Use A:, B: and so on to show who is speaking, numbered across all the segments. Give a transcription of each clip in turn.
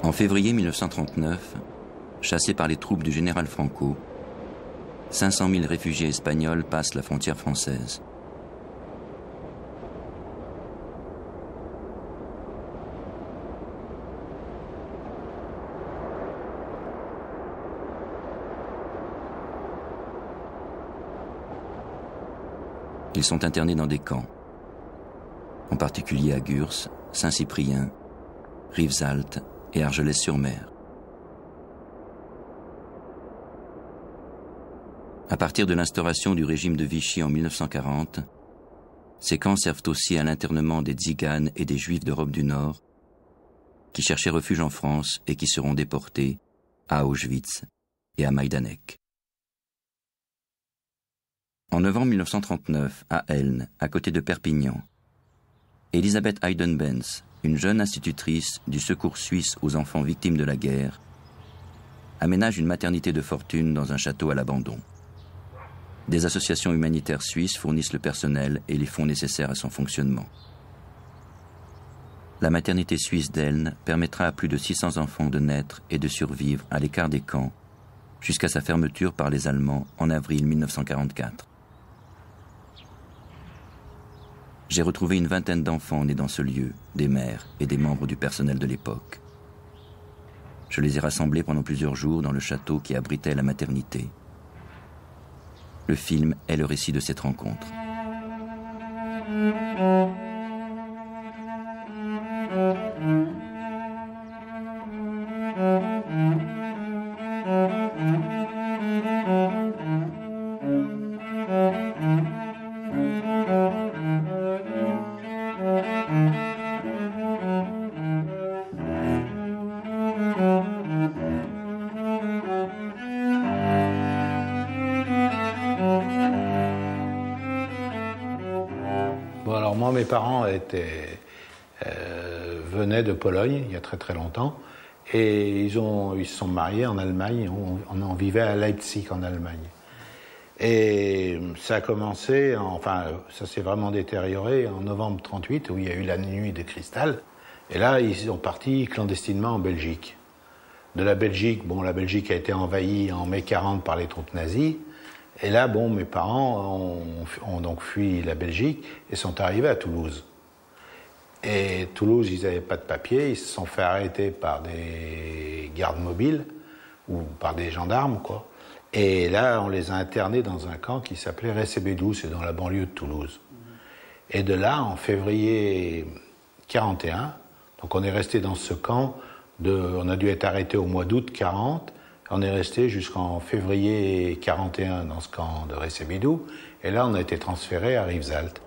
A: En février 1939, chassés par les troupes du général Franco, 500 000 réfugiés espagnols passent la frontière française. Ils sont internés dans des camps, en particulier à Gurs, Saint-Cyprien, Rivesaltes et Argelès-sur-Mer. À partir de l'instauration du régime de Vichy en 1940, ces camps servent aussi à l'internement des Tziganes et des Juifs d'Europe du Nord qui cherchaient refuge en France et qui seront déportés à Auschwitz et à Majdanek. En novembre 1939, à Elne, à côté de Perpignan, Elisabeth Hayden-Benz, une jeune institutrice du Secours suisse aux enfants victimes de la guerre, aménage une maternité de fortune dans un château à l'abandon. Des associations humanitaires suisses fournissent le personnel et les fonds nécessaires à son fonctionnement. La maternité suisse d'Elne permettra à plus de 600 enfants de naître et de survivre à l'écart des camps jusqu'à sa fermeture par les Allemands en avril 1944. J'ai retrouvé une vingtaine d'enfants nés dans ce lieu, des mères et des membres du personnel de l'époque. Je les ai rassemblés pendant plusieurs jours dans le château qui abritait la maternité. Le film est le récit de cette rencontre.
B: Mes parents venaient de Pologne il y a très très longtemps et ils se sont mariés en Allemagne. On vivait à Leipzig en Allemagne. Et ça a commencé, ça s'est vraiment détérioré en novembre 1938 où il y a eu la nuit de cristal. Et là, ils sont partis clandestinement en Belgique. De la Belgique, la Belgique a été envahie en mai 1940 par les troupes nazies. Et là, mes parents ont donc fui la Belgique et sont arrivés à Toulouse. Et Toulouse, ils n'avaient pas de papier, ils se sont fait arrêter par des gardes mobiles ou par des gendarmes, quoi. Et là, on les a internés dans un camp qui s'appelait Recebedou, c'est dans la banlieue de Toulouse. Et de là, en février 1941, donc on est resté dans ce camp, on a dû être arrêté au mois d'août 1940. On est resté jusqu'en février 1941 dans ce camp de Recebedou, et là on a été transféré à Rivesaltes.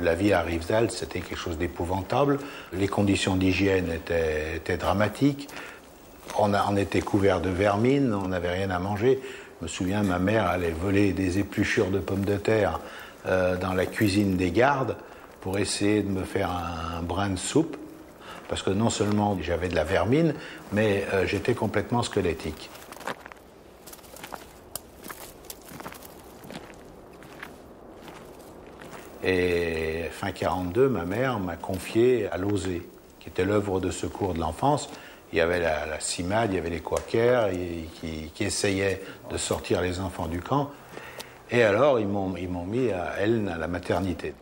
B: La vie à Rivesaltes, c'était quelque chose d'épouvantable. Les conditions d'hygiène étaient dramatiques. On était couverts de vermine, on n'avait rien à manger. Je me souviens, ma mère allait voler des épluchures de pommes de terre dans la cuisine des gardes pour essayer de me faire un brin de soupe, parce que non seulement j'avais de la vermine, mais j'étais complètement squelettique. Et fin 1942, ma mère m'a confié à l'OSE, qui était l'œuvre de secours de l'enfance. Il y avait la CIMAD, il y avait les Quakers qui essayaient de sortir les enfants du camp. Et alors, ils m'ont mis à Elne, à la maternité.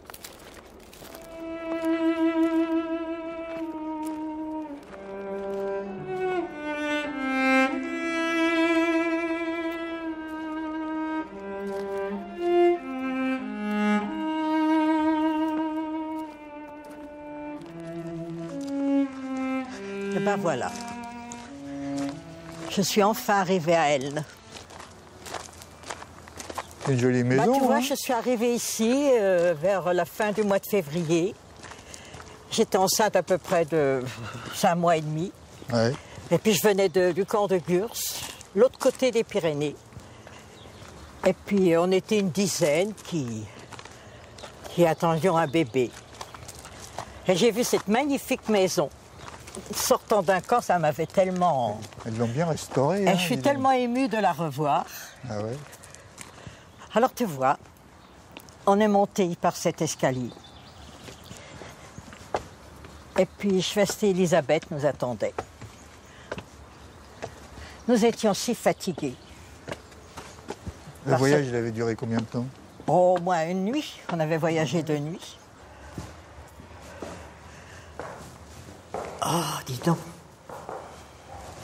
C: Et ben voilà. Je suis enfin arrivée à Elne.
D: Une jolie maison.
C: Tu vois,
D: hein.
C: je suis arrivée ici vers la fin du mois de février. J'étais enceinte à peu près de 5 mois et demi.
D: Ouais.
C: Et puis je venais du camp de Gurs, l'autre côté des Pyrénées. Et puis on était une dizaine qui attendions un bébé. Et j'ai vu cette magnifique maison. Sortant d'un camp, ça m'avait tellement...
D: Ils l'ont bien restaurée.
C: Et je suis tellement émue de la revoir.
D: Ah ouais.
C: Alors tu vois, on est monté par cet escalier. Et puis Schwester Elisabeth nous attendait. Nous étions si fatigués.
D: Le voyage, il avait duré combien de temps?
C: Au moins une nuit. On avait voyagé de nuit. Oh, dis donc.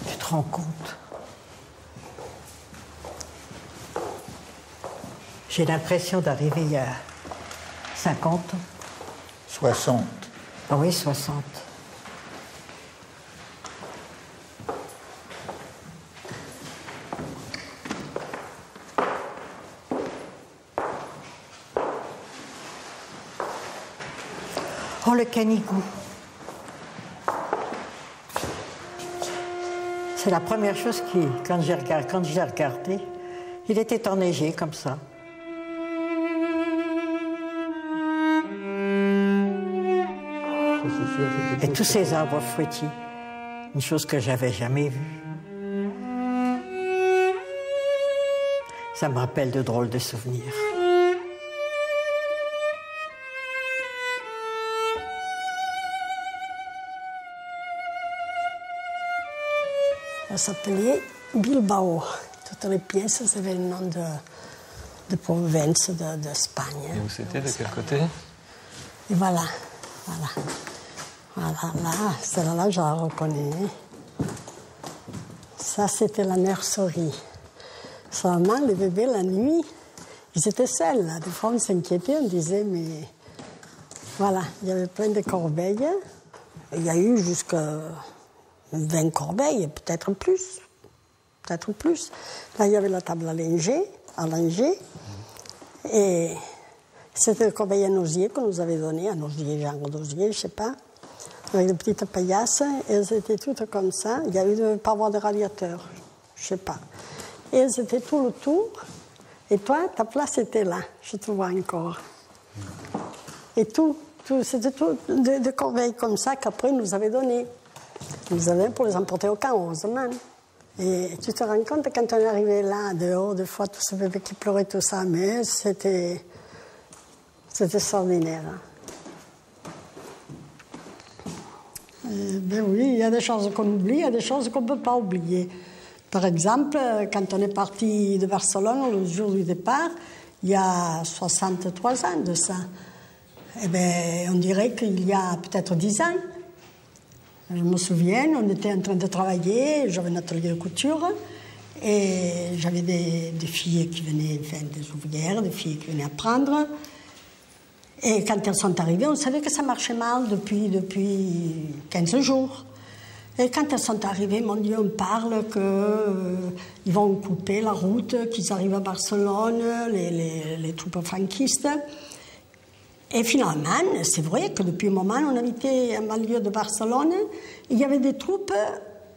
C: Tu te rends compte? J'ai l'impression d'arriver il y a 50 ans.
D: 60.
C: Ah oui, 60. Oh, le canigou. C'est la première chose quand j'ai regardé, il était enneigé comme ça. Et tous ces arbres fruitiers, une chose que j'avais jamais vue. Ça me rappelle de drôles de souvenirs.
E: Ça s'appelait Bilbao. Toutes les pièces avaient le nom de province d'Espagne.
F: Et où c'était, de quel côté?
E: Et voilà. Voilà, là, celle-là, je la reconnais. Ça, c'était la nurserie. Seulement, les bébés, la nuit, ils étaient seuls. Là. Des fois, on s'inquiétait, on disait, mais... Voilà, il y avait plein de corbeilles. Il y a eu jusqu'à 20 corbeilles, peut-être plus. Peut-être plus. Là, il y avait la table à langer. Et c'était le corbeille à osier qu'on nous avait donné, un osier, genre d'osier, je ne sais pas, avec des petites paillasses. Et elles étaient toutes comme ça. Il y avait des parois de radiateur, je ne sais pas. Et elles étaient tout le tour. Et toi, ta place était là, je te vois encore. Et c'était tout de corbeilles comme ça qu'après nous avait donné. Nous avions pour les emporter au camp, heureusement. Et tu te rends compte, quand on est arrivé là, dehors, des fois, tous ces bébés qui pleuraient, tout ça, mais c'était extraordinaire. Ben oui, il y a des choses qu'on oublie, il y a des choses qu'on ne peut pas oublier. Par exemple, quand on est parti de Barcelone, le jour du départ, il y a 63 ans de ça. Eh bien, on dirait qu'il y a peut-être 10 ans. Je me souviens, on était en train de travailler, j'avais un atelier de couture, et j'avais des filles qui venaient, enfin des ouvrières, des filles qui venaient apprendre. Et quand elles sont arrivées, on savait que ça marchait mal depuis 15 jours. Et quand elles sont arrivées, mon Dieu, on parle qu'ils vont couper la route, qu'ils arrivent à Barcelone, les troupes franquistes. Et finalement, c'est vrai que depuis un moment, on habitait en banlieue de Barcelone, il y avait des troupes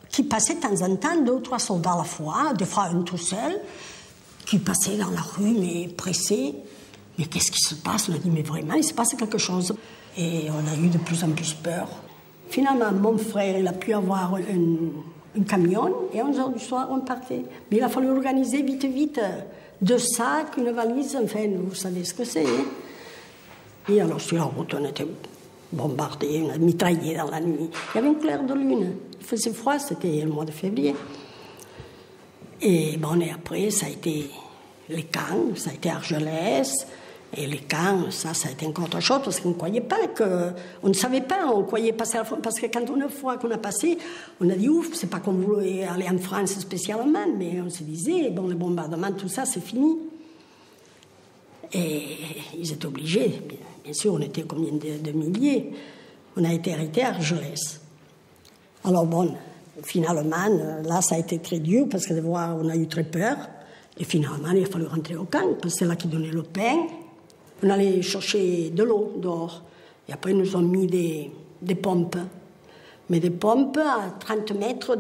E: qui passaient de temps en temps, 2 ou 3 soldats à la fois, des fois un tout seul, qui passaient dans la rue, mais pressés. Mais qu'est-ce qui se passe? On a dit, mais vraiment, il se passe quelque chose. Et on a eu de plus en plus peur. Finalement, mon frère, il a pu avoir un camion, et 11h du soir, on partait. Mais il a fallu organiser vite, 2 sacs, une valise, enfin, vous savez ce que c'est. Hein? Et alors, sur la route, on était bombardés, on a mitraillé dans la nuit. Il y avait une claire de lune. Il faisait froid, c'était le mois de février. Et bon, et après, ça a été les camps, ça a été Argelès. Et les camps, ça a été encore autre chose, parce qu'on ne croyait pas on ne savait pas, on croyait passer à la France, parce que quand une fois qu'on a passé, on a dit ouf, c'est pas qu'on voulait aller en France spécialement, mais on se disait, bon, le bombardement, tout ça, c'est fini. Et ils étaient obligés, bien sûr, on était combien de milliers, on a été arrêtés à Argelès. Alors bon, finalement, là, ça a été très dur, parce que on a eu très peur, et finalement, il a fallu rentrer au camp, parce que c'est là qu'ils donnaient le pain. On allait chercher de l'eau dehors. Et après, ils nous ont mis des pompes. Mais des pompes à 30 mètres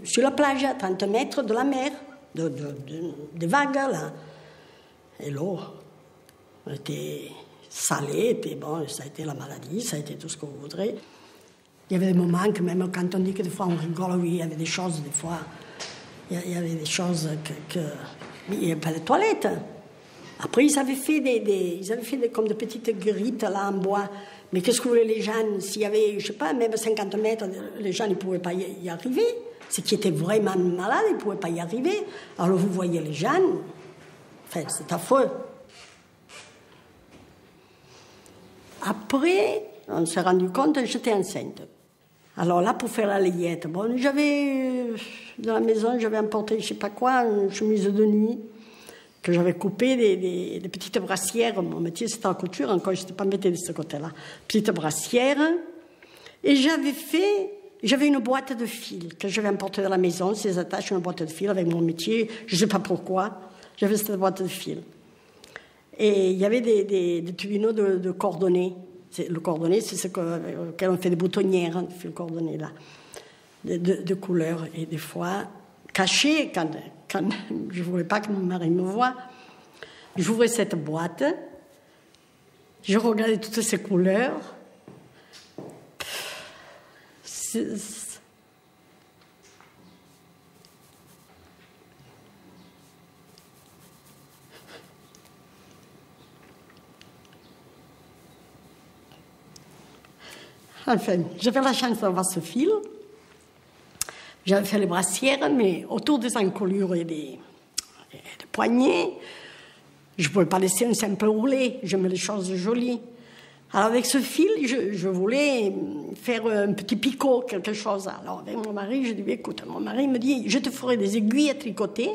E: sur la plage, à 30 mètres de la mer, des vagues, là. Et l'eau était salée, était bon, ça a été la maladie, ça a été tout ce que vous voudrez. Il y avait des moments que même quand on dit que des fois on rigole, oui, il y avait des choses, des fois, il y avait des choses il n'y avait pas de toilettes. Après, ils avaient fait comme de petites grittes là en bois. Mais qu'est-ce que voulaient les gens? S'il y avait, je sais pas, même 50 mètres, les gens ne pouvaient pas y arriver. Ceux qui étaient vraiment malades, ils ne pouvaient pas y arriver. Alors vous voyez les gens, enfin, c'est affreux. Après, on s'est rendu compte que j'étais enceinte. Alors là, pour faire la layette, bon, dans la maison, j'avais emporté, je ne sais pas quoi, une chemise de nuit, que j'avais coupé des petites brassières. Mon métier, c'était en couture, encore, je n'étais pas métier de ce côté-là. Petites brassières. Et j'avais une boîte de fil que j'avais emportée dans la maison, ces attaches, une boîte de fil avec mon métier. Je ne sais pas pourquoi, j'avais cette boîte de fil. Et il y avait des tubinaux de cordonnées. Le cordonnet, c'est ce auquel on fait des boutonnières, hein, le cordonnet là, de couleurs. Et des fois, caché, quand je ne voulais pas que mon mari me voie, j'ouvrais cette boîte, je regardais toutes ces couleurs. Enfin, j'avais la chance d'avoir ce fil. J'avais fait les brassières, mais autour des encolures et des poignets, je ne pouvais pas laisser un simple roulet. J'aimais les choses jolies. Alors avec ce fil, je voulais faire un petit picot, quelque chose. Alors avec mon mari, je dis, écoute, mon mari me dit, je te ferai des aiguilles à tricoter,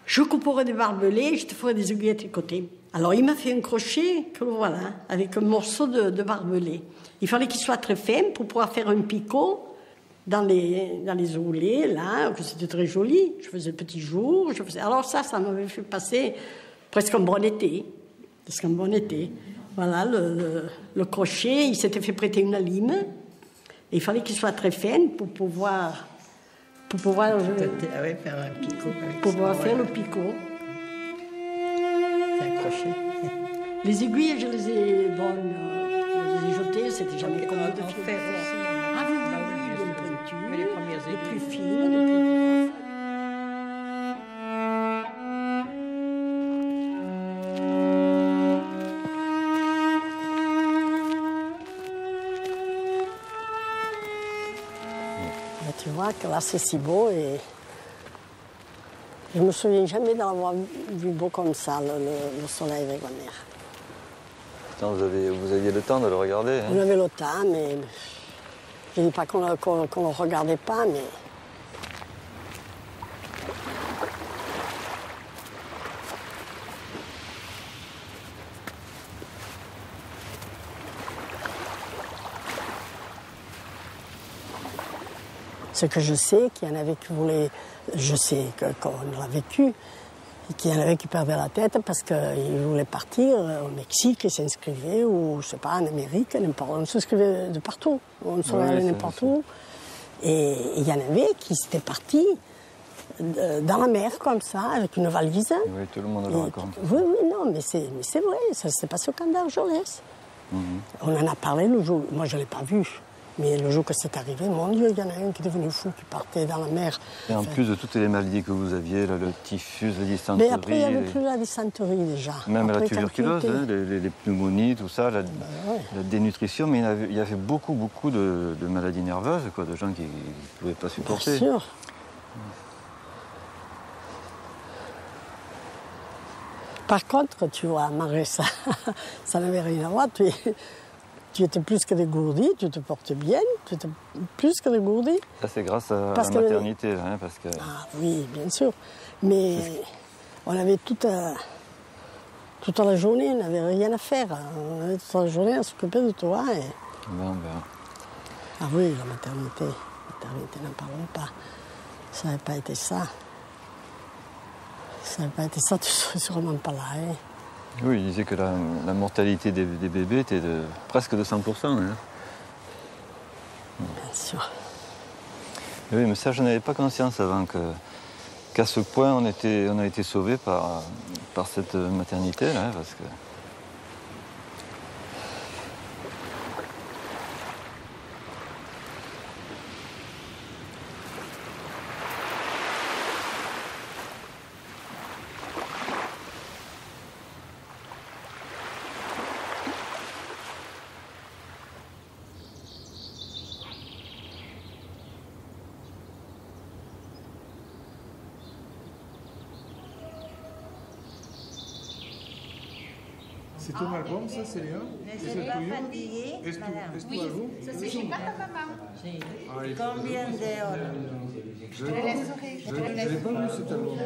E: je couperai des barbelés, je te ferai des aiguilles à tricoter. Alors il m'a fait un crochet, que voilà, avec un morceau de barbelé. Il fallait qu'il soit très fin pour pouvoir faire un picot dans les roulets, là, que c'était très joli. Je faisais petit jour, alors ça m'avait fait passer presque un bon été. Presque un bon été. Voilà, le crochet, il s'était fait prêter une lime. Et il fallait qu'il soit très fin pour pouvoir faire un picot. Pour pouvoir faire le picot.
C: C'est un crochet.
E: Les aiguilles, je les ai jetées, c'était jamais comme de fer aussi. Ah oui, les pointures, les premières aiguilles, les plus fines, les plus... Tu vois que là c'est si beau et je me souviens jamais d'avoir vu beau comme ça, le soleil avec la mer.
F: Putain, vous aviez le temps de le regarder. Hein.
E: On avait le temps, mais je ne dis pas qu'on ne le regardait pas, mais... Ce que je sais, qu'il y en avait qui voulaient... Je sais qu'on l'a vécu, qu'il y en avait qui perdaient la tête parce qu'ils voulaient partir au Mexique et s'inscrivaient, ou je sais pas, en Amérique, n'importe où. On s'inscrivait de partout, on s'en allait n'importe où. Et il y en avait qui étaient partis dans la mer, comme ça, avec une valise.
F: Oui, tout le monde le raconte.
E: Oui, non, mais c'est vrai, ça s'est passé au camp d'Argelès. On en a parlé le jour, moi je ne l'ai pas vu, mais le jour que c'est arrivé, mon Dieu, il y en a un qui est devenu fou, qui partait dans la mer.
F: Et en plus de toutes les maladies que vous aviez, là, le typhus, la dysenterie...
E: Mais après, il n'y avait plus la dysenterie déjà.
F: Même
E: après,
F: la tuberculose, hein, les pneumonies, tout ça, la dénutrition, mais il y avait beaucoup de maladies nerveuses, quoi, de gens qui ne pouvaient pas supporter.
E: Bien sûr. Par contre, tu vois, manger ça, ça n'avait rien à voir. Tu étais plus que dégourdi, tu te portes bien, tu étais plus que dégourdi.
F: Ça, c'est grâce à la maternité, là, hein, parce que...
E: Ah oui, bien sûr. Mais on avait toute la journée, on n'avait rien à faire. On avait toute la journée à s'occuper de toi. Et... Ah oui, la maternité, n'en parlons pas. Ça n'avait pas été ça. Ça n'avait pas été ça, tu ne serais sûrement pas là. Hein.
F: Oui, il disait que la mortalité des bébés était presque de 100%. Hein.
E: Bien sûr.
F: Oui, mais ça, je n'avais pas conscience avant qu'à ce point on a été sauvés par cette maternité, là, parce que...
G: C'est ton album, ça, Célia?
H: C'est pas fatigué, madame.
G: Oui,
H: ça c'est chez papa, maman. Combien d'heures?
G: Je n'avais pas vu cet album.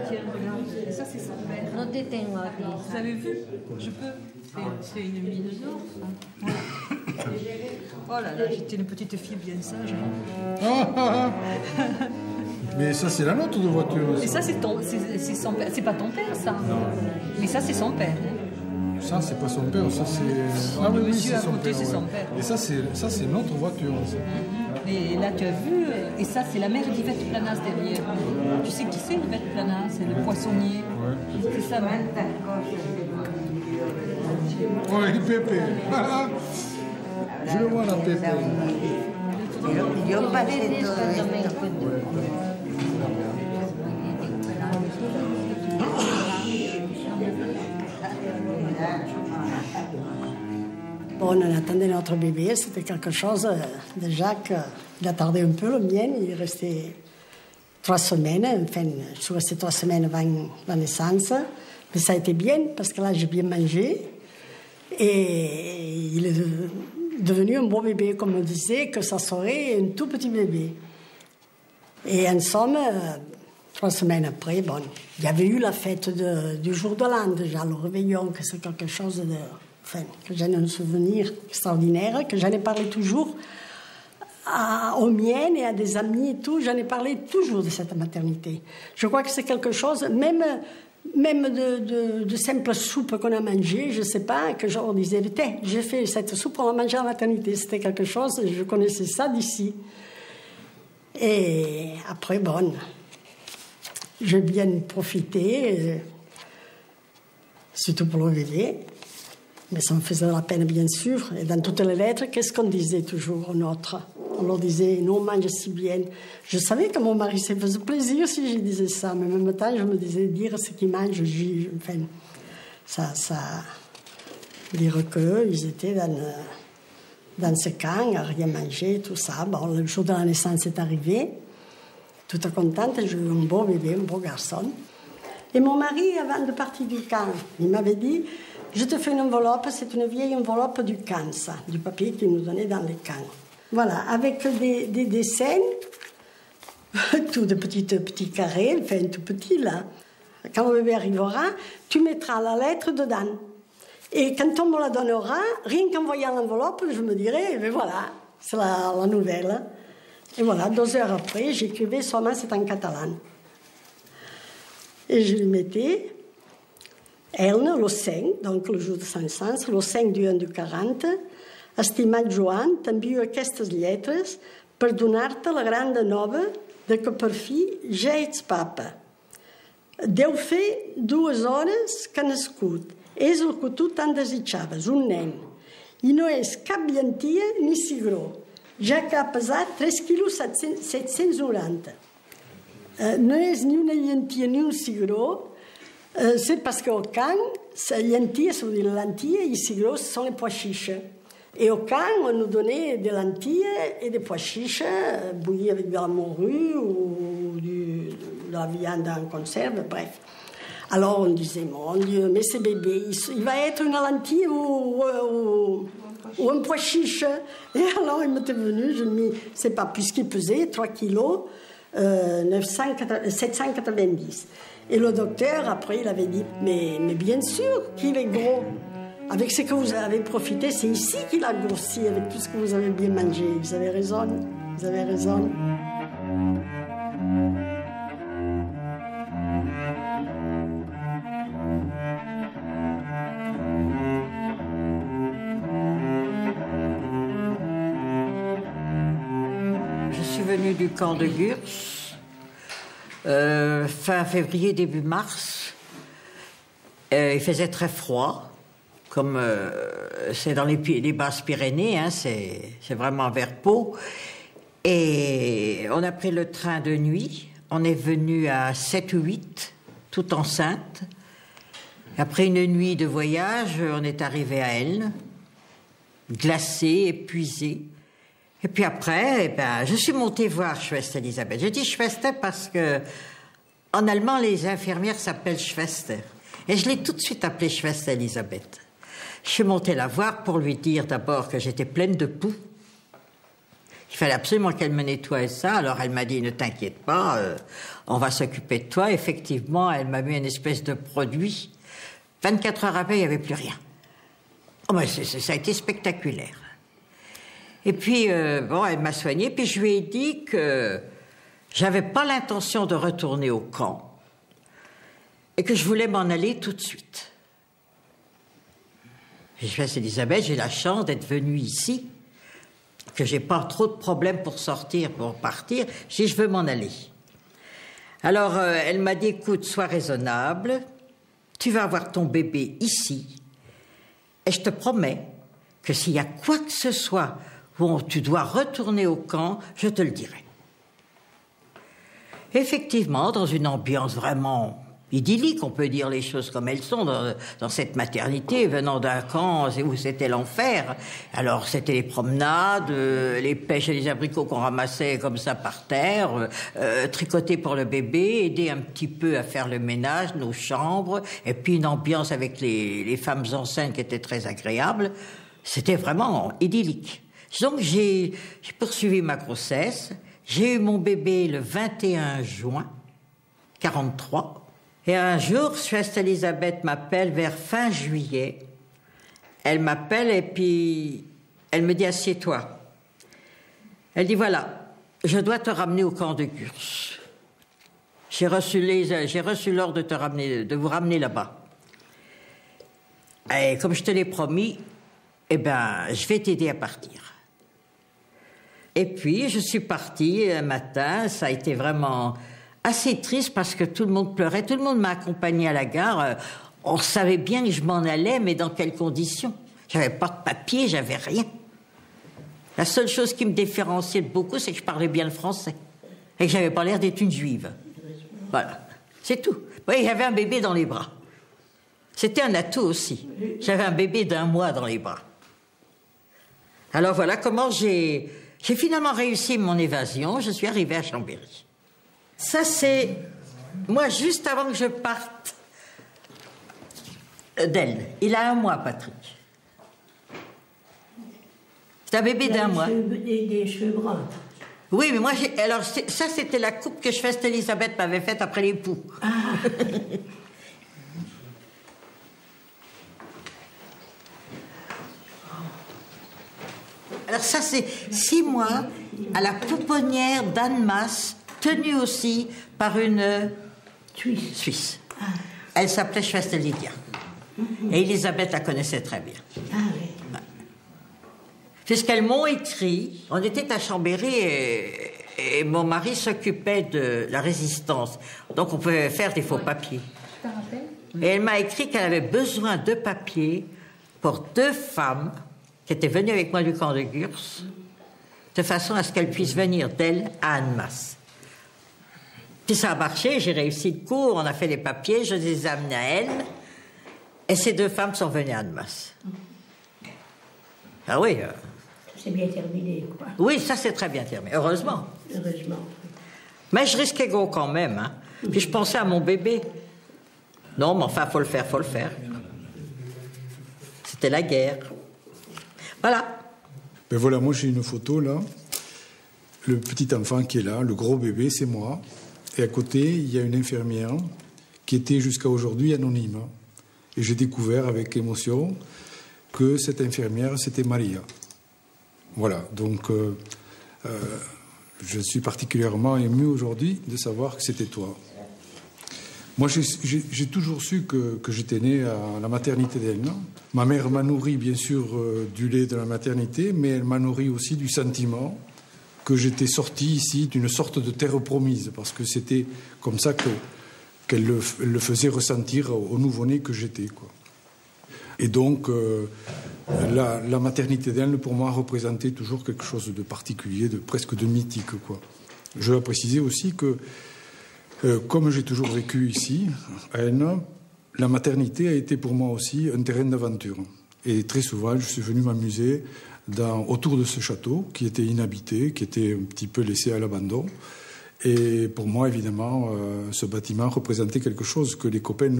H: Ça c'est son père. Non, déteins-moi. Vous avez vu? Je peux. C'est une mine d'or. Oh là là, j'étais une petite fille bien sage.
G: Mais ça, c'est la nôtre de voiture.
H: Et ça, c'est son père. C'est pas ton père, ça. Non. Mais ça, c'est son père.
G: Ça, c'est pas son père, ça c'est... Ah oui,
H: monsieur à côté, c'est
G: ouais.
H: son père.
G: Et ça, c'est notre voiture.
H: Et là, tu as vu, et ça, c'est la mère d'Yvette Planas derrière. Tu sais qui c'est, Yvette Planas? C'est le poissonnier. Ouais. C'est sa mère.
G: Oui, Pépé. Je le vois, la Pépé.
H: Yo passé todo esto.
E: Bon, on attendait notre bébé, c'était quelque chose déjà qu'il attardait un peu, le mien, il restait 3 semaines, enfin, je suis restée 3 semaines avant la naissance, mais ça a été bien parce que là j'ai bien mangé et il est devenu un beau bébé, comme on disait, que ça serait un tout petit bébé. Et en somme, 3 semaines après, bon, il y avait eu la fête du jour de l'an déjà, le réveillon, que c'est quelque chose de... Enfin, que j'en ai un souvenir extraordinaire, que j'en ai parlé toujours aux miennes et à des amis et tout. J'en ai parlé toujours de cette maternité. Je crois que c'est quelque chose, même de simple soupe qu'on a mangée, je ne sais pas, que on disait, j'ai fait cette soupe, on l'a mangée à la maternité. C'était quelque chose, je connaissais ça d'ici. Et après, bon, j'ai bien profité, surtout pour le bébé. Mais ça me faisait de la peine, bien sûr. Et dans toutes les lettres, qu'est-ce qu'on disait toujours aux nôtres? On leur disait, nous, on mange si bien. Je savais que mon mari se faisait plaisir si je disais ça, mais en même temps, je me disais dire ce qu'ils mangent. Enfin, ça dire qu'ils étaient dans ce camp, à rien manger, tout ça. Bon, le jour de la naissance est arrivé. Toute contente, j'ai eu un beau bébé, un beau garçon. Et mon mari, avant de partir du camp, il m'avait dit... Je te fais une enveloppe, c'est une vieille enveloppe du camp, ça, du papier qu'ils nous donnaient dans les camps. Voilà, avec des dessins, tout de petits carrés, enfin tout petit là. Quand le bébé arrivera, tu mettras la lettre dedans. Et quand on me la donnera, rien qu'en voyant l'enveloppe, je me dirai, mais voilà, c'est la nouvelle. Et voilà, 2 heures après, j'écrivais seulement, c'est en catalan. Et je lui mettais... Elna, le 5, donc le jour de sa naissance, le 5 du 1 du 40, estimat Joan, t'envio aquestes lletres per donar-te la gran nova que per fi ja ets papa. Deu fer 2 hores que ha nascut. És el que tu tant desitjaves, un nen. I no és cap llentia ni cigró, ja que ha pesat 3 quilos 790. No és ni una llentia ni un cigró, c'est parce qu'au camp, la lentille, ça veut dire la lentille, et cigró, ce sont les pois chiches. Et au camp, on nous donnait des lentilles et des pois chiches, bouillis avec de la morue ou de la viande en conserve, bref. Alors on disait, mon Dieu, mais ce bébé, il va être une lentille ou un pois chiche. Et alors il m'était venu, je me dis, c'est pas plus qu'il pesait, 3 kilos, 790. Et le docteur, après, il avait dit, mais bien sûr qu'il est gros. Avec ce que vous avez profité, c'est ici qu'il a grossi, avec tout ce que vous avez bien mangé. Vous avez raison, vous avez raison.
C: Je suis venue du camp de Gurs, fin février, début mars. Il faisait très froid. Comme c'est dans les basses Pyrénées, hein, c'est vraiment vers Pau. Et on a pris le train de nuit. On est venu à 7 ou 8, tout enceinte. Après une nuit de voyage, on est arrivé à Elne, glacé, épuisé. Et puis après, je suis montée voir Schwester Elisabeth. Je dis Schwester parce que en allemand, les infirmières s'appellent Schwester. Et je l'ai tout de suite appelée Schwester Elisabeth. Je suis montée la voir pour lui dire d'abord que j'étais pleine de poux. Il fallait absolument qu'elle me nettoie ça. Alors elle m'a dit, ne t'inquiète pas, on va s'occuper de toi. Effectivement, elle m'a mis une espèce de produit. 24 heures après, il n'y avait plus rien. Oh, mais ça a été spectaculaire. Et puis, elle m'a soignée. Puis je lui ai dit que j'avais pas l'intention de retourner au camp et que je voulais m'en aller tout de suite. J'ai fait Elisabeth, j'ai la chance d'être venue ici, que j'ai pas trop de problèmes pour sortir, pour partir. J'ai dit, je veux m'en aller. Alors, elle m'a dit, écoute, sois raisonnable, tu vas avoir ton bébé ici, et je te promets que s'il y a quoi que ce soit où tu dois retourner au camp, je te le dirai. Effectivement, dans une ambiance vraiment idyllique, on peut dire les choses comme elles sont, dans cette maternité, venant d'un camp où c'était l'enfer. Alors, c'était les promenades, les pêches et les abricots qu'on ramassait comme ça par terre, tricoter pour le bébé, aider un petit peu à faire le ménage, nos chambres, et puis une ambiance avec les femmes enceintes qui était très agréable. C'était vraiment idyllique. Donc, j'ai poursuivi ma grossesse. J'ai eu mon bébé le 21 juin 1943. Et un jour, Schwester Elisabeth m'appelle vers fin juillet. Elle m'appelle et puis elle me dit, assieds-toi. Elle dit, voilà, je dois te ramener au camp de Gurs. J'ai reçu l'ordre de vous ramener là-bas. Et comme je te l'ai promis, je vais t'aider à partir. Et puis, je suis partie un matin, ça a été vraiment assez triste parce que tout le monde pleurait, tout le monde m'a accompagnée à la gare. On savait bien que je m'en allais, mais dans quelles conditions? J'avais pas de papier, j'avais rien. La seule chose qui me différenciait de beaucoup, c'est que je parlais bien le français et que j'avais pas l'air d'être une juive. Voilà, c'est tout. Oui, j'avais un bébé dans les bras. C'était un atout aussi. J'avais un bébé d'1 mois dans les bras. Alors voilà comment j'ai finalement réussi mon évasion. Je suis arrivée à Chambéry. Ça, c'est moi, juste avant que je parte d'Elne. Il a 1 mois, Patrick. C'est un bébé d'1 mois.
I: Des cheveux bruns.
C: Oui, mais moi, alors, ça, c'était la coupe que Schwester Elisabeth m'avait faite après les poux. Ah. Alors ça, c'est 6 mois à la pouponnière d'Annemasse, tenue aussi par une Suisse. Ah. Elle s'appelait Schwester Lydia. Et Elisabeth la connaissait très bien. Ah oui. Puisqu'elles m'ont écrit, on était à Chambéry et Et mon mari s'occupait de la résistance. Donc on pouvait faire des faux papiers. Et elle m'a écrit qu'elle avait besoin de papiers pour 2 femmes qui étaient venues avec moi du camp de Gurs, de façon à ce qu'elles puissent venir d'elle à Annemasse. Puis ça a marché, j'ai réussi le cours, on a fait les papiers, je les ai amenés à elle. Et ces 2 femmes sont venues à Annemasse. Ah oui.
I: C'est bien terminé, quoi.
C: Oui, ça c'est très bien terminé, heureusement.
I: Heureusement.
C: Mais je risquais gros quand même, hein. Puis je pensais à mon bébé. Non, mais enfin, faut le faire. C'était la guerre. Voilà.
G: Ben voilà, moi j'ai une photo là. Le petit enfant qui est là, le gros bébé, c'est moi. Et à côté, il y a une infirmière qui était jusqu'à aujourd'hui anonyme. Et j'ai découvert avec émotion que cette infirmière, c'était Maria. Voilà, donc je suis particulièrement ému aujourd'hui de savoir que c'était toi. Moi, j'ai toujours su que j'étais né à la maternité d'Elne. Ma mère m'a nourri, bien sûr, du lait de la maternité, mais elle m'a nourri aussi du sentiment que j'étais sorti ici d'une sorte de terre promise, parce que c'était comme ça qu'elle le faisait ressentir au nouveau-né que j'étais, quoi. Et donc, la maternité d'Elne, pour moi, représentait toujours quelque chose de particulier, presque de mythique, quoi. Je dois préciser aussi que, comme j'ai toujours vécu ici, à Elne, la maternité a été pour moi aussi un terrain d'aventure. Et très souvent, je suis venu m'amuser autour de ce château, qui était inhabité, qui était un petit peu laissé à l'abandon. Et pour moi, évidemment, ce bâtiment représentait quelque chose que les copains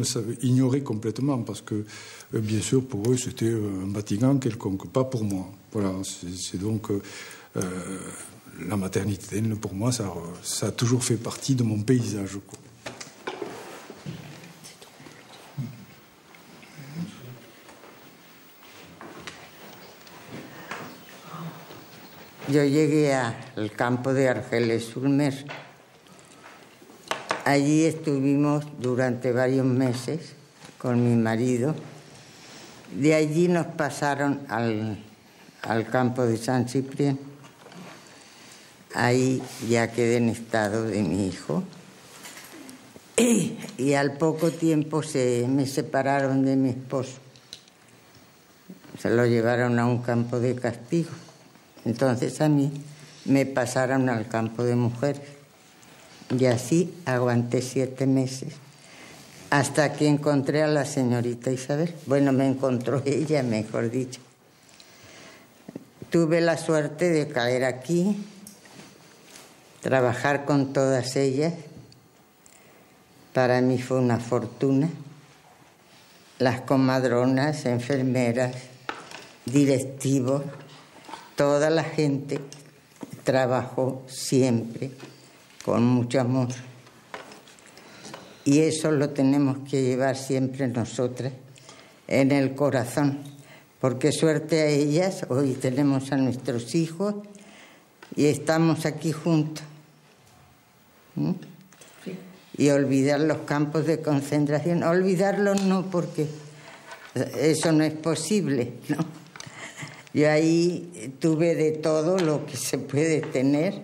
G: ignoraient complètement, parce que, bien sûr, pour eux, c'était un bâtiment quelconque, pas pour moi. Voilà, c'est donc la maternité, pour moi, ça a toujours fait partie de mon paysage, quoi.
J: Yo llegué al campo de Argeles-Ulmer. Allí estuvimos durante varios meses con mi marido. De allí nos pasaron al campo de San Ciprián. Ahí ya quedé en estado de mi hijo. Y al poco tiempo me separaron de mi esposo. Se lo llevaron a un campo de castigo. Entonces a mí me pasaron al campo de mujeres. Y así aguanté 7 meses. Hasta que encontré a la señorita Isabel. Bueno, me encontró ella, mejor dicho. Tuve la suerte de caer aquí, trabajar con todas ellas. Para mí fue una fortuna. Las comadronas, enfermeras, directivos, toda la gente trabajó siempre con mucho amor. Y eso lo tenemos que llevar siempre nosotras en el corazón. Porque suerte a ellas, hoy tenemos a nuestros hijos y estamos aquí juntos. ¿Mm? Sí. Y olvidar los campos de concentración, olvidarlos no, porque eso no es posible, ¿no? Yo ahí tuve de todo lo que se puede tener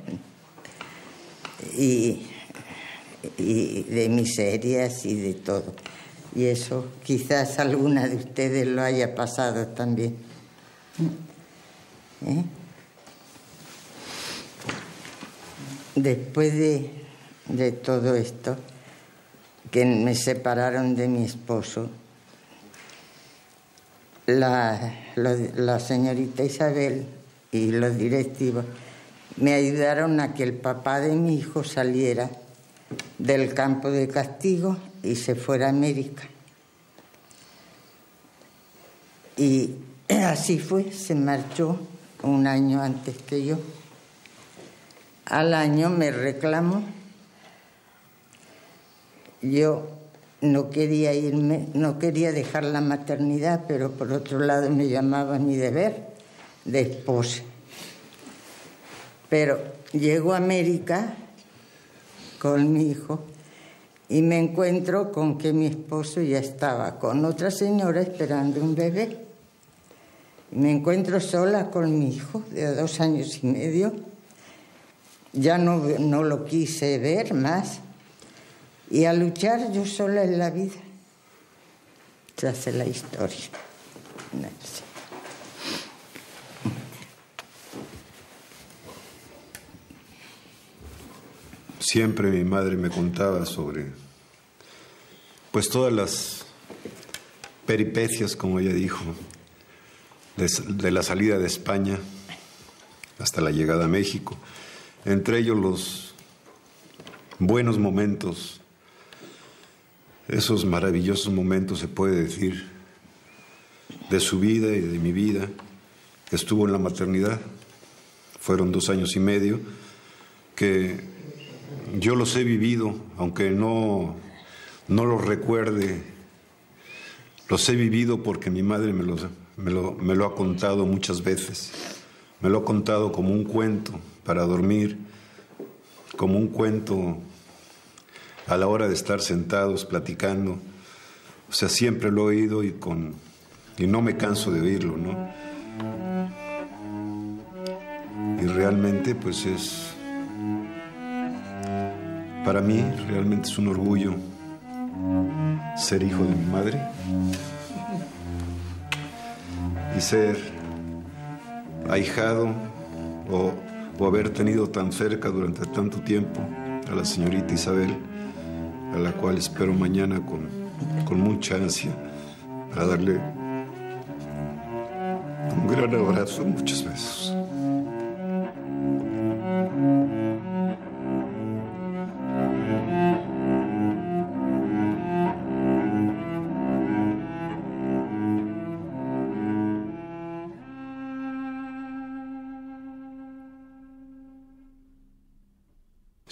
J: y de miserias y de todo. Y eso quizás alguna de ustedes lo haya pasado también. Después de todo esto, que me separaron de mi esposo, la señorita Isabel y los directivos me ayudaron a que el papá de mi hijo saliera del campo de castigo y se fuera a América. Y así fue, se marchó 1 año antes que yo. Al año me reclamó. Yo no quería irme, no quería dejar la maternidad, pero por otro lado me llamaba mi deber de esposa. Pero llego a América con mi hijo y me encuentro con que mi esposo ya estaba con otra señora esperando un bebé. Me encuentro sola con mi hijo de 2 años y medio ya no lo quise ver más. Y a luchar yo sola en la vida. Se hace la historia.
K: Siempre mi madre me contaba sobre, pues, todas las peripecias, como ella dijo, de la salida de España hasta la llegada a México. Entre ellos los buenos momentos, esos maravillosos momentos, se puede decir, de su vida y de mi vida, que estuvo en la maternidad. Fueron 2 años y medio que yo los he vivido, aunque no los recuerde. Los he vivido porque mi madre me lo ha contado muchas veces. Me lo ha contado como un cuento para dormir, como un cuento a la hora de estar sentados platicando. O sea, siempre lo he oído y no me canso de oírlo, ¿no? Y realmente, pues para mí, realmente es un orgullo ser hijo de mi madre y ser ahijado o haber tenido tan cerca durante tanto tiempo a la señorita Isabel, a la cual espero mañana con mucha ansia para darle un gran abrazo, muchos besos.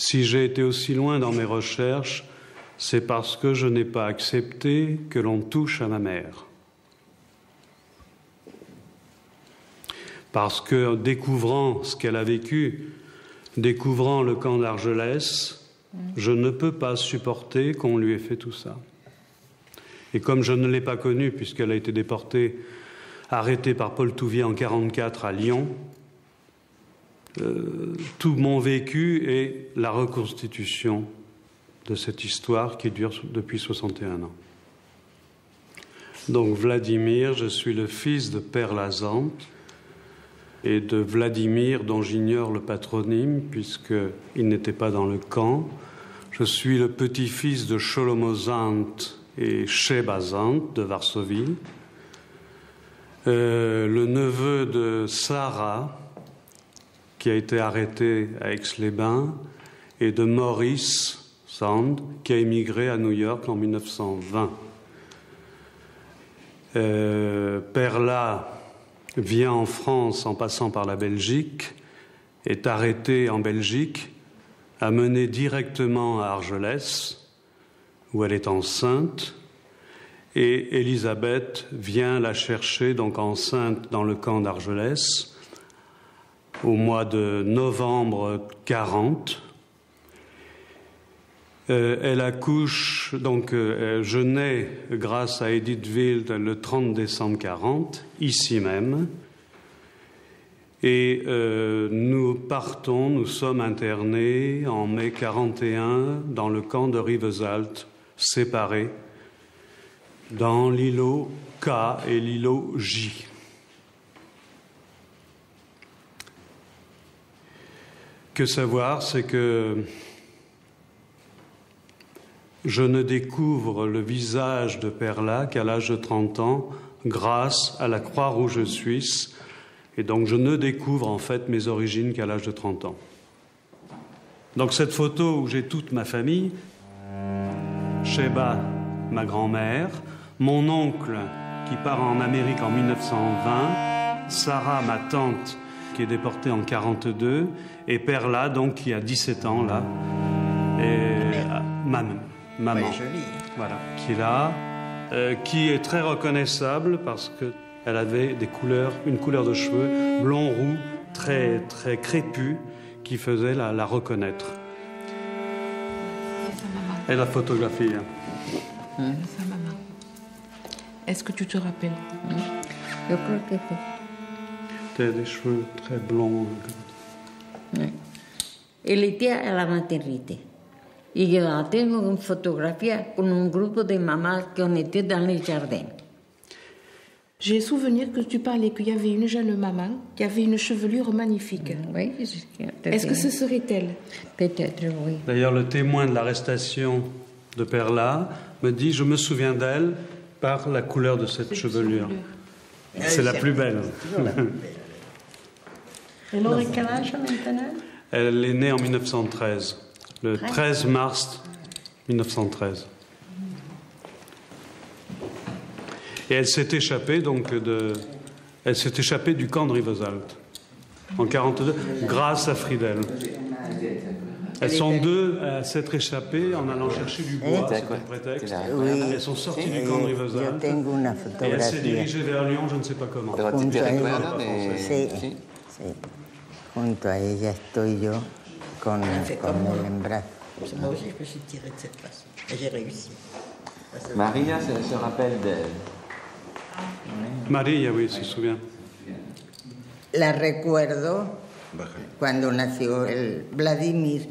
L: Si j'ai été aussi loin dans mes recherches, c'est parce que je n'ai pas accepté que l'on touche à ma mère. Parce que, découvrant ce qu'elle a vécu, découvrant le camp d'Argelès, je ne peux pas supporter qu'on lui ait fait tout ça. Et comme je ne l'ai pas connue, puisqu'elle a été déportée, arrêtée par Paul Touvier en 1944 à Lyon, tout mon vécu est la reconstitution de cette histoire qui dure depuis 61 ans. Donc Vladimir, je suis le fils de Père Lazante et de Vladimir, dont j'ignore le patronyme puisqu'il n'était pas dans le camp. Je suis le petit-fils de Shlomo Zant et Sheba Zant de Varsovie, le neveu de Sarah, qui a été arrêté à Aix-les-Bains, et de Maurice Sand, qui a émigré à New York en 1920. Perla vient en France en passant par la Belgique, est arrêtée en Belgique, amenée directement à Argelès, où elle est enceinte, et Élisabeth vient la chercher, donc enceinte, dans le camp d'Argelès, au mois de novembre 40. Elle accouche, donc je nais grâce à Edith Wild le 30 décembre 40, ici même. Et nous partons, nous sommes internés en mai 41 dans le camp de Rivesaltes, séparés, dans l'îlot K et l'îlot J. Que savoir, c'est que je ne découvre le visage de Perla qu'à l'âge de 30 ans grâce à la Croix-Rouge suisse. Et donc je ne découvre en fait mes origines qu'à l'âge de 30 ans. Donc cette photo où j'ai toute ma famille, Sheba, ma grand-mère, mon oncle qui part en Amérique en 1920, Sarah, ma tante, qui est déportée en 42, et Perla, donc, qui a 17 ans, là, et maman,
C: Ouais, jolie, hein.
L: voilà, qui est là, qui est très reconnaissable parce qu'elle avait une couleur de cheveux blond-roux, très, très crépue, qui faisait la reconnaître. Et la photographie.
M: Sa maman. Est-ce que tu te rappelles?
J: Je crois que oui.
L: Des cheveux très blonds.
J: Oui. Elle était à la maternité. Et je tengo une photographie con un groupe de mamans qui ont été dans les jardins.
M: J'ai souvenir que tu parlais qu'il y avait une jeune maman qui avait une chevelure magnifique.
J: Oui,
M: est-ce que ce serait elle?
J: Peut-être, oui.
L: D'ailleurs, le témoin de l'arrestation de Perla me dit « Je me souviens d'elle par la couleur de cette chevelure. » C'est la plus belle.
E: Elle aurait quel âge maintenant?
L: Elle est née en 1913, le 13 mars 1913. Et elle s'est échappée du camp de Rivesaltes en 1942 grâce à Friedel. Elles sont deux à s'être échappées en allant chercher du bois, c'est un prétexte.
J: Oui.
L: Elles sont sorties du camp de Rivesaltes et elle s'est dirigée vers Lyon, je ne sais pas comment.
J: Sí. Junto a ella estoy yo con el embrague.
C: Moi aussi, je me suis tirée de cette façon. Et j'ai réussi.
A: Maria se rappelle d'elle.
L: Maria, oui, se souvient.
J: La recuerdo cuando nació el Vladimir,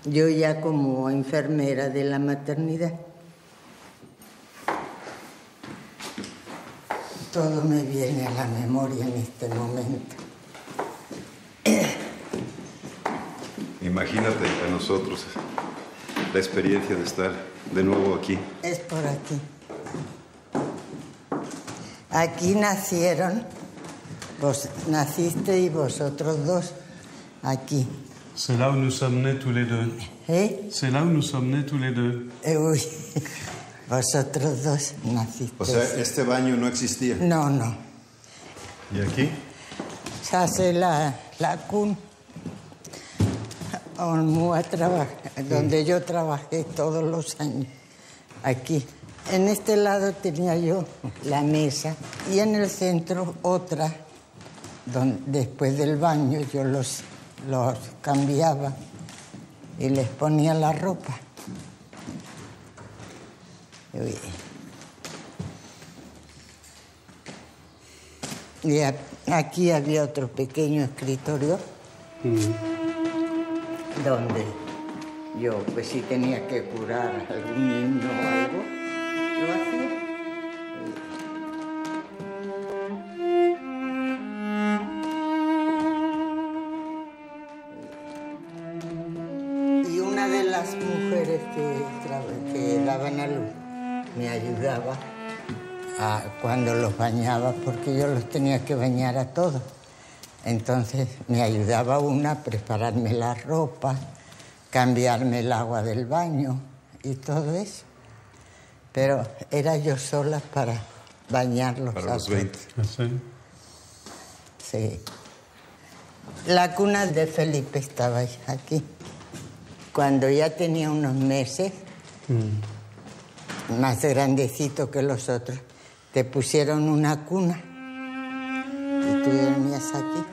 J: yo ya como enfermera de la maternidad. Todo me viene a la memoria en este momento.
K: Imagínate a nosotros la experiencia de estar de nuevo aquí.
J: Es por aquí. Aquí nacieron, vos naciste y vosotros dos, aquí.
L: C'est là où nous sommes nés tous les deux. C'est là où nous sommes nés tous les deux.
J: Oui, vosotros dos naciste.
K: O sea, este baño no existía.
J: No.
K: ¿Y aquí?
J: Se hace la cuna donde yo trabajé todos los años. Aquí. En este lado tenía yo la mesa y en el centro otra, donde después del baño yo los cambiaba y les ponía la ropa. Y aquí había otro pequeño escritorio donde yo, pues si tenía que curar a algún niño o algo, lo hacía. Y una de las mujeres que daban a luz me ayudaba cuando los bañaba, porque yo los tenía que bañar a todos. Entonces me ayudaba una a prepararme la ropa, cambiarme el agua del baño y todo eso. Pero era yo sola para bañarlos.
K: Para los 20.
J: Sí. La cuna de Felipe estaba aquí. Cuando ya tenía unos meses, más grandecito que los otros, te pusieron una cuna y tú dormías aquí.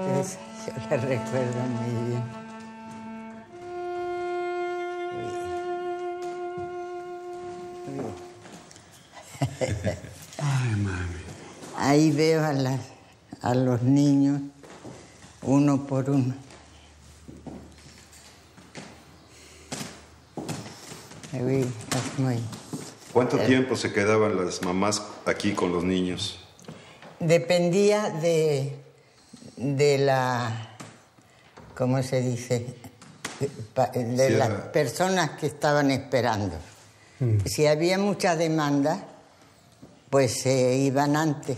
J: Entonces, yo la recuerdo muy bien.
L: Ay, mami.
J: Ahí veo a los niños uno por uno.
K: ¿Cuánto tiempo se quedaban las mamás aquí con los niños?
J: Dependía de la, ¿cómo se dice? De las personas que estaban esperando. Si había mucha demanda, pues se iban antes.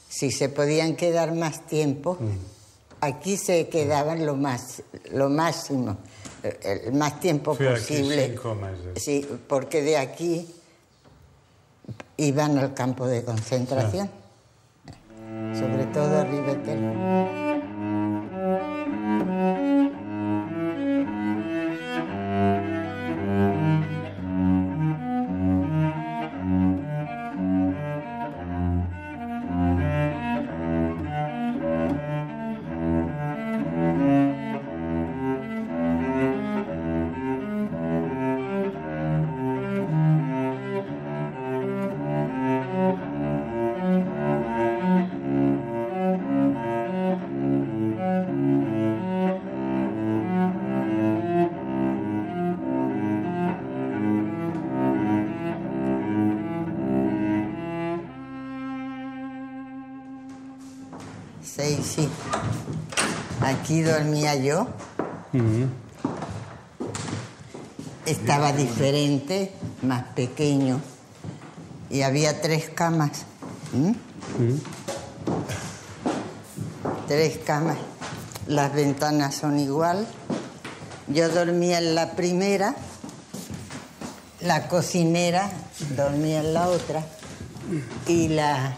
J: Si se podían quedar más tiempo, aquí se quedaban lo máximo, el más tiempo posible. Sí, porque de aquí iban al campo de concentración, sobre todo a Rivetel. Sí, sí. Aquí dormía yo. Estaba diferente, más pequeño. Y había 3 camas. 3 camas. Las ventanas son igual. Yo dormía en la primera. La cocinera dormía en la otra. Y la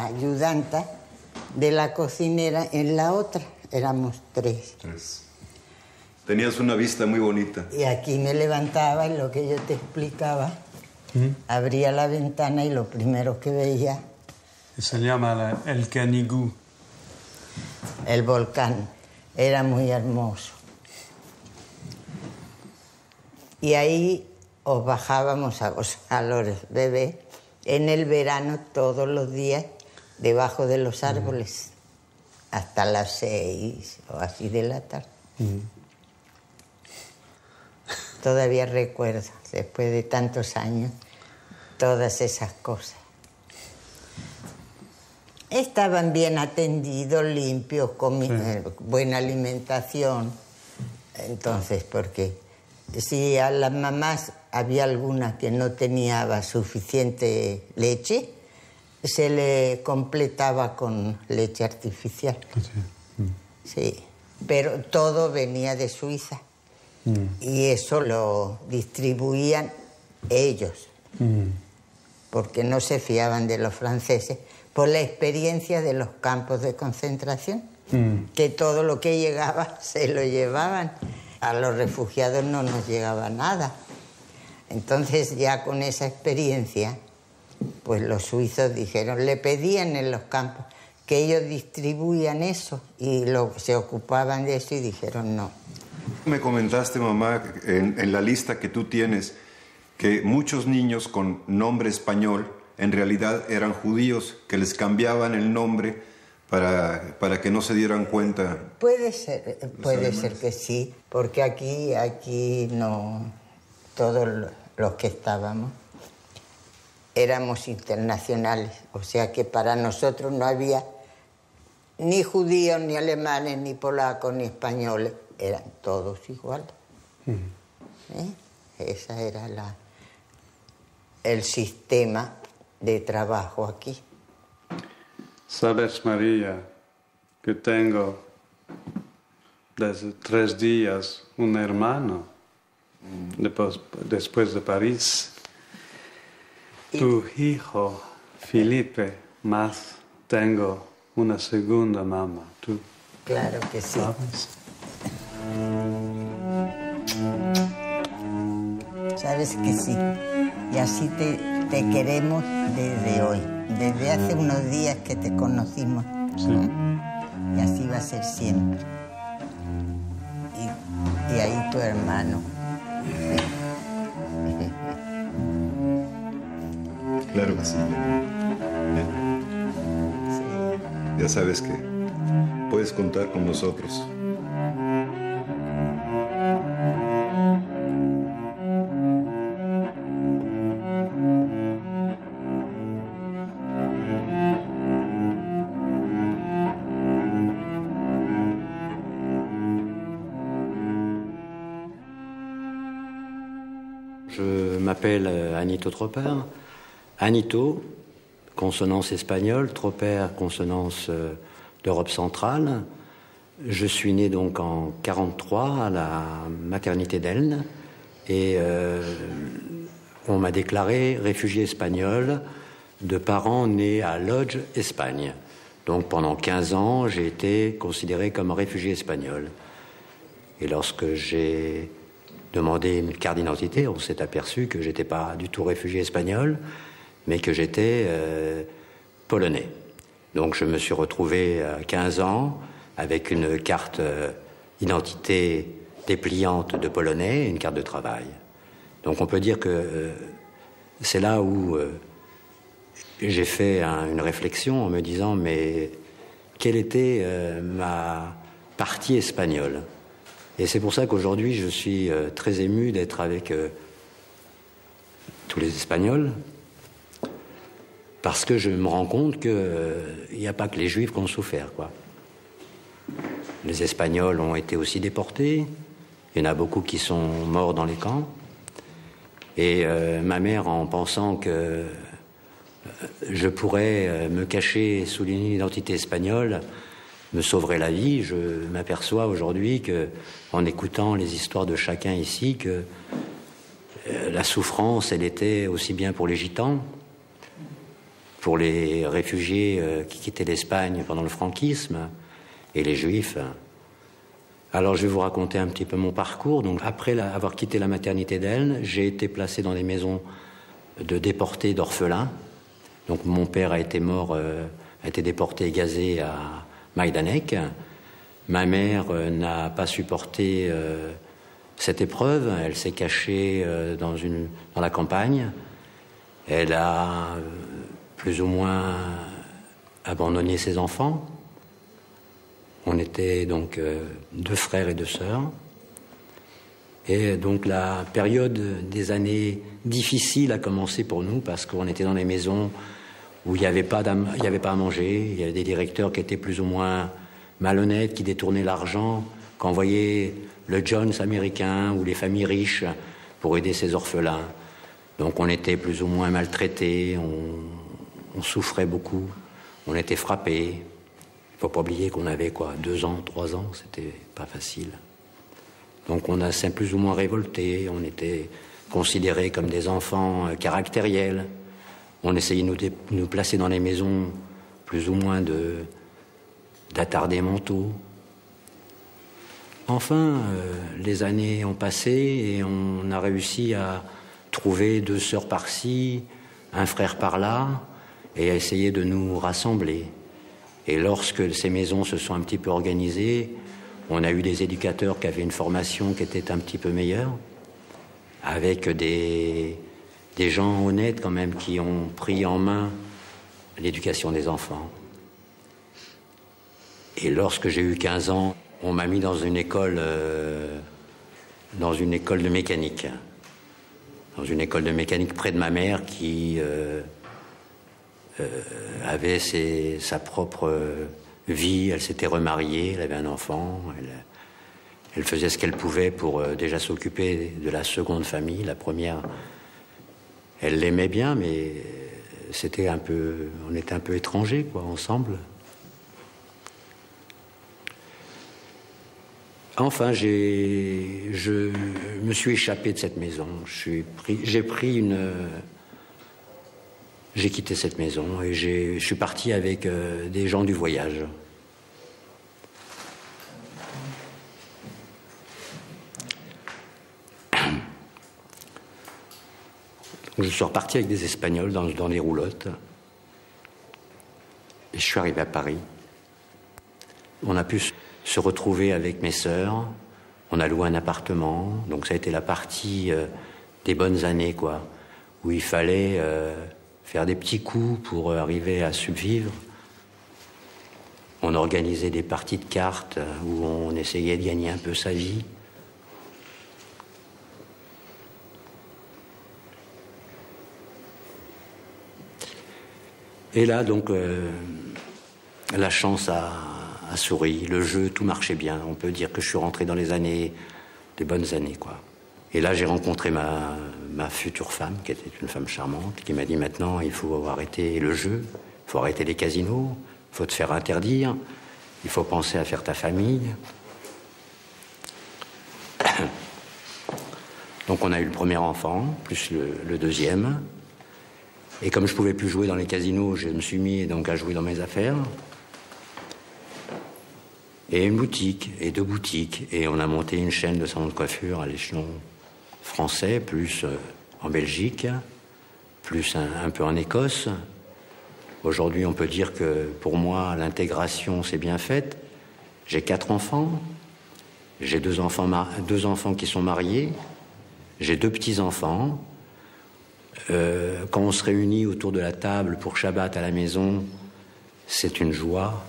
J: ayudanta de la cocinera en la otra. Éramos 3.
K: Tenías una vista muy bonita.
J: Y aquí me levantaba y lo que yo te explicaba, abría la ventana y lo primero que veía...
L: Se llama el Canigou.
J: El volcán. Era muy hermoso. Y ahí os bajábamos a los bebés en el verano todos los días debajo de los árboles hasta las 6 o así de la tarde. Todavía recuerdo, después de tantos años, todas esas cosas. Estaban bien atendidos, limpios, buena alimentación. Entonces, porque si a las mamás había alguna que no tenía suficiente leche, se le completaba con leche artificial. Sí, pero todo venía de Suiza. Y eso lo distribuían ellos, porque no se fiaban de los franceses, por la experiencia de los campos de concentración, que todo lo que llegaba se lo llevaban. A los refugiados no nos llegaba nada. Entonces ya con esa experiencia, pues los suizos dijeron, le pedían en los campos que ellos distribuían eso y se ocupaban de eso y dijeron no.
K: Me comentaste, mamá, en la lista que tú tienes, que muchos niños con nombre español en realidad eran judíos, que les cambiaban el nombre para que no se dieran cuenta.
J: Puede ser que sí, porque aquí no, todos los que estábamos éramos internacionales, o sea que para nosotros no había ni judíos, ni alemanes, ni polacos, ni españoles, eran todos iguales. Ese era el sistema de trabajo aquí.
L: Sabes, María, que tengo desde 3 días un hermano después de París. Tu hijo, Felipe, más tengo una segunda mamá. ¿Tú?
J: Claro que sí.
L: ¿Sabes?
J: Sabes que sí. Y así te queremos desde hoy. Desde hace unos días que te conocimos.
L: Sí.
J: Y así va a ser siempre. Y ahí tu hermano.
K: Claro que sí. Ya sabes que puedes contar con nosotros.
N: Je m'appelle Anito Tropper. Anito, consonance espagnole, Tropper, consonance d'Europe centrale. Je suis né donc en 1943 à la maternité d'Elne et on m'a déclaré réfugié espagnol de parents nés à Lodge, Espagne. Donc pendant 15 ans, j'ai été considéré comme réfugié espagnol. Et lorsque j'ai demandé une carte d'identité, on s'est aperçu que j'étais pas du tout réfugié espagnol, mais que j'étais polonais. Donc je me suis retrouvé à 15 ans avec une carte d'identité dépliante de polonais et une carte de travail. Donc on peut dire que c'est là où j'ai fait une réflexion en me disant mais quelle était ma partie espagnole? Et c'est pour ça qu'aujourd'hui je suis très ému d'être avec tous les Espagnols. Parce que je me rends compte qu'il n'y a pas que les Juifs qui ont souffert, quoi. Les Espagnols ont été aussi déportés. Il y en a beaucoup qui sont morts dans les camps. Et ma mère, en pensant que je pourrais me cacher sous une identité espagnole, me sauverait la vie, je m'aperçois aujourd'hui que, en écoutant les histoires de chacun ici, que la souffrance, elle était aussi bien pour les gitans, pour les réfugiés qui quittaient l'Espagne pendant le franquisme, et les juifs. Alors je vais vous raconter un petit peu mon parcours. Donc, après avoir quitté la maternité d'Elne, j'ai été placé dans des maisons de déportés, d'orphelins. Donc mon père a été mort, a été déporté et gazé à Majdanek. Ma mère n'a pas supporté cette épreuve. Elle s'est cachée dans la campagne. Elle a plus ou moins abandonné ses enfants. On était donc 2 frères et 2 sœurs. Et donc la période des années difficiles a commencé pour nous parce qu'on était dans des maisons où il n'y avait pas à manger. Il y avait des directeurs qui étaient plus ou moins malhonnêtes, qui détournaient l'argent, qui envoyaient le Jones américain ou les familles riches pour aider ces orphelins. Donc on était plus ou moins maltraités, on souffrait beaucoup, on était frappés. Il ne faut pas oublier qu'on avait 2 ans, 3 ans, c'était pas facile. Donc on a plus ou moins révolté, on était considérés comme des enfants caractériels. On essayait de nous placer dans les maisons plus ou moins d'attardés mentaux. Enfin, les années ont passé et on a réussi à trouver 2 sœurs par-ci, un frère par-là, et à essayer de nous rassembler. Et lorsque ces maisons se sont un petit peu organisées, on a eu des éducateurs qui avaient une formation qui était un petit peu meilleure, avec des gens honnêtes quand même qui ont pris en main l'éducation des enfants. Et lorsque j'ai eu 15 ans, on m'a mis dans une école de mécanique. Dans une école de mécanique près de ma mère qui avait sa propre vie. Elle s'était remariée, elle avait un enfant, elle faisait ce qu'elle pouvait pour déjà s'occuper de la seconde famille. La première, elle l'aimait bien, mais on était un peu étrangers, ensemble. Enfin, je me suis échappé de cette maison. J'ai quitté cette maison et je suis parti avec des gens du voyage. Je suis reparti avec des Espagnols dans les roulottes. Et je suis arrivé à Paris. On a pu se retrouver avec mes sœurs. On a loué un appartement. Donc ça a été la partie des bonnes années, où il fallait faire des petits coups pour arriver à survivre. On organisait des parties de cartes où on essayait de gagner un peu sa vie. Et là, donc, la chance a souri. Le jeu, tout marchait bien. On peut dire que je suis rentré dans des bonnes années, Et là, j'ai rencontré ma future femme, qui était une femme charmante, qui m'a dit maintenant, il faut arrêter le jeu, il faut arrêter les casinos, il faut te faire interdire, il faut penser à faire ta famille. Donc on a eu le premier enfant, plus le deuxième. Et comme je ne pouvais plus jouer dans les casinos, je me suis mis donc à jouer dans mes affaires. Et une boutique, et 2 boutiques. Et on a monté une chaîne de salons de coiffure à l'échelon français, plus en Belgique, plus un peu en Écosse. Aujourd'hui, on peut dire que pour moi, l'intégration s'est bien faite. J'ai 4 enfants. J'ai 2 enfants qui sont mariés. J'ai 2 petits-enfants. Quand on se réunit autour de la table pour Shabbat à la maison, c'est une joie.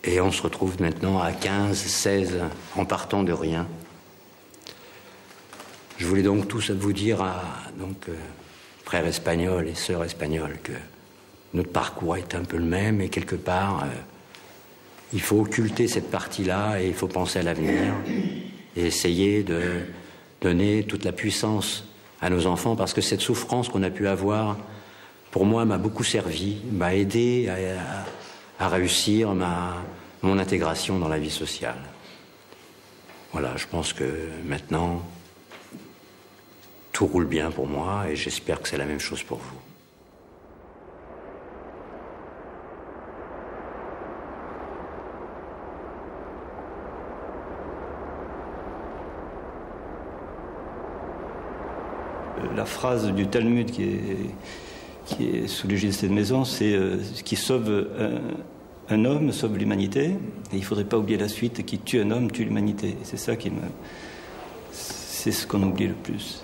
N: Et on se retrouve maintenant à 15, 16, en partant de rien. Je voulais donc tous vous dire, frères espagnols et sœurs espagnoles, que notre parcours est un peu le même et quelque part, il faut occulter cette partie-là et il faut penser à l'avenir et essayer de donner toute la puissance à nos enfants parce que cette souffrance qu'on a pu avoir, pour moi, m'a beaucoup servi, m'a aidé à réussir mon intégration dans la vie sociale. Voilà, je pense que maintenant, tout roule bien pour moi et j'espère que c'est la même chose pour vous.
F: La phrase du Talmud qui est sous l'égide de cette maison, c'est ce qui sauve un homme sauve l'humanité. Et il ne faudrait pas oublier la suite, qui tue un homme tue l'humanité. C'est ça c'est ce qu'on oublie le plus.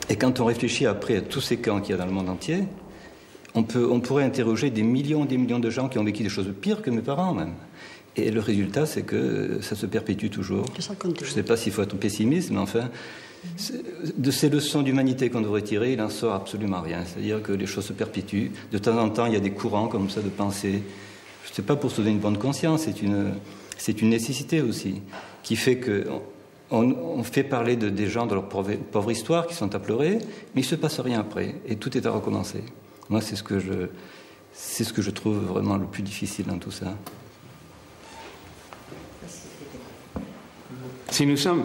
F: Et quand on réfléchit après à tous ces camps qu'il y a dans le monde entier, on pourrait interroger des millions de gens qui ont vécu des choses pires que mes parents même. Et le résultat, c'est que ça se perpétue toujours. Je ne sais pas s'il faut être pessimiste, mais enfin, de ces leçons d'humanité qu'on devrait tirer, il n'en sort absolument rien. C'est-à-dire que les choses se perpétuent. De temps en temps, il y a des courants comme ça de pensée. Je ne sais pas pour se donner une bonne conscience, c'est une nécessité aussi, qui fait qu'on fait parler des gens de leur pauvre histoire, qui sont à pleurer, mais il ne se passe rien après, et tout est à recommencer. Moi, c'est ce que je trouve vraiment le plus difficile dans tout ça.
O: Si nous sommes,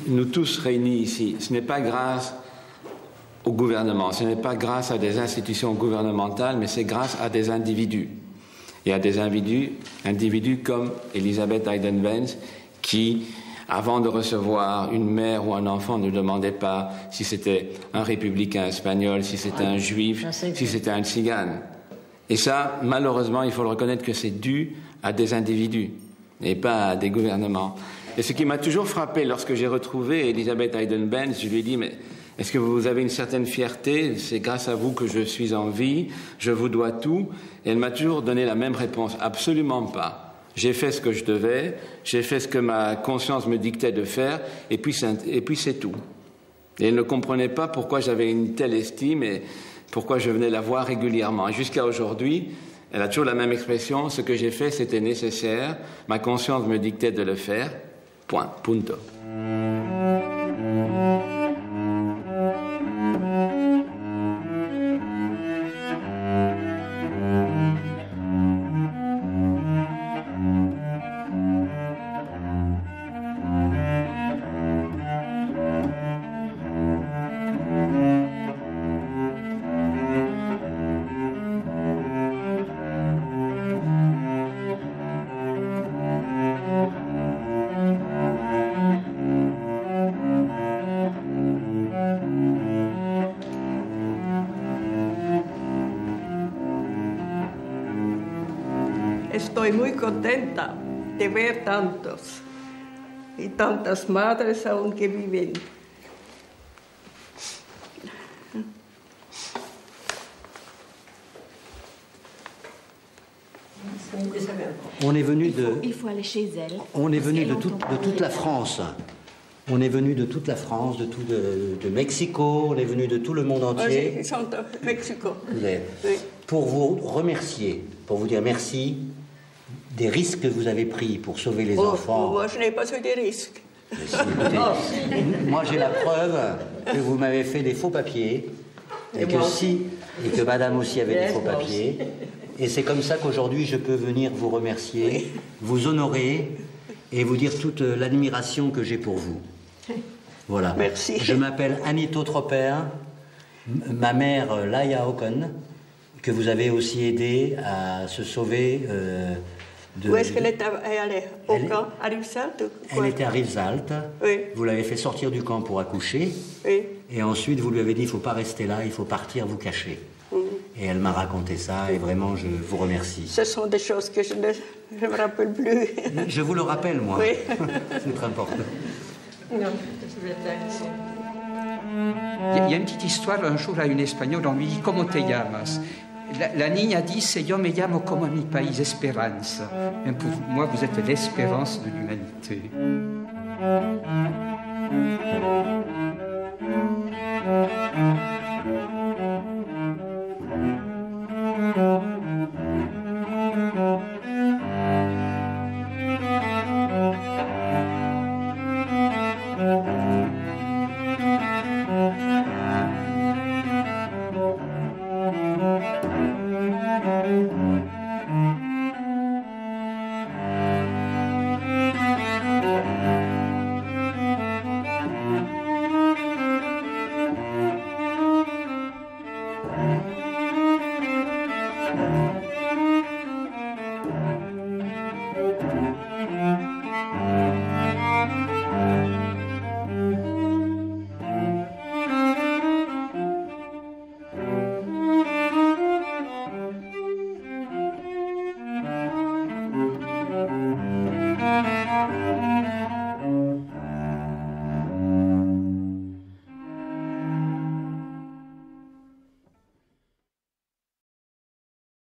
O: nous tous réunis ici, ce n'est pas grâce au gouvernement, ce n'est pas grâce à des institutions gouvernementales, mais c'est grâce à des individus. Et à des individus comme Elisabeth Hayden-Benz, qui, avant de recevoir une mère ou un enfant, ne demandait pas si c'était un républicain espagnol, si c'était un juif, si c'était un tzigane. Et ça, malheureusement, il faut le reconnaître que c'est dû à des individus et pas à des gouvernements. Et ce qui m'a toujours frappé lorsque j'ai retrouvé Elisabeth Hayden-Benz, je lui ai dit, mais est-ce que vous avez une certaine fierté? C'est grâce à vous que je suis en vie, je vous dois tout. Et elle m'a toujours donné la même réponse, absolument pas. J'ai fait ce que je devais, j'ai fait ce que ma conscience me dictait de faire, et puis c'est tout. Et elle ne comprenait pas pourquoi j'avais une telle estime et pourquoi je venais la voir régulièrement. Et jusqu'à aujourd'hui, elle a toujours la même expression, ce que j'ai fait c'était nécessaire, ma conscience me dictait de le faire, point, punto.
P: Estoy muy contenta de ver tantos y tantas madres aún que viven.
N: On est venu de.
M: Il faut aller chez elle.
N: On est venu de toute la France. On est venu de toute la France, de Mexico, on est venu de tout le monde entier.
P: Ils sont de Mexico.
N: Oui. Pour vous remercier, pour vous dire merci des risques que vous avez pris pour sauver les enfants.
P: Moi, je n'ai pas eu des risques.
N: Si, écoutez, moi, j'ai la preuve que vous m'avez fait des faux papiers et que madame aussi avait des faux papiers. Et c'est comme ça qu'aujourd'hui, je peux venir vous remercier, vous honorer et vous dire toute l'admiration que j'ai pour vous. Voilà.
P: Merci.
N: Je m'appelle Anito Troper, ma mère Laia Ocon, que vous avez aussi aidé à se sauver
P: Où est-ce qu'elle était allée? Au camp, à Rivesaltes?
N: Elle était à Rivesaltes.
P: Oui.
N: Vous l'avez fait sortir du camp pour accoucher.
P: Oui.
N: Et ensuite, vous lui avez dit, il ne faut pas rester là, il faut partir vous cacher. Et elle m'a raconté ça, et vraiment, je vous remercie.
P: Ce sont des choses que je ne me rappelle plus.
N: Je vous le rappelle, moi.
P: Oui.
N: C'est très important.
Q: Il y a une petite histoire, un jour à une Espagnole, on lui dit « Comment te llamas ?» La niña dice « Yo me llamo como mi país, Esperanza ». Même pour moi, vous êtes l'espérance de l'humanité.
R: Thank you.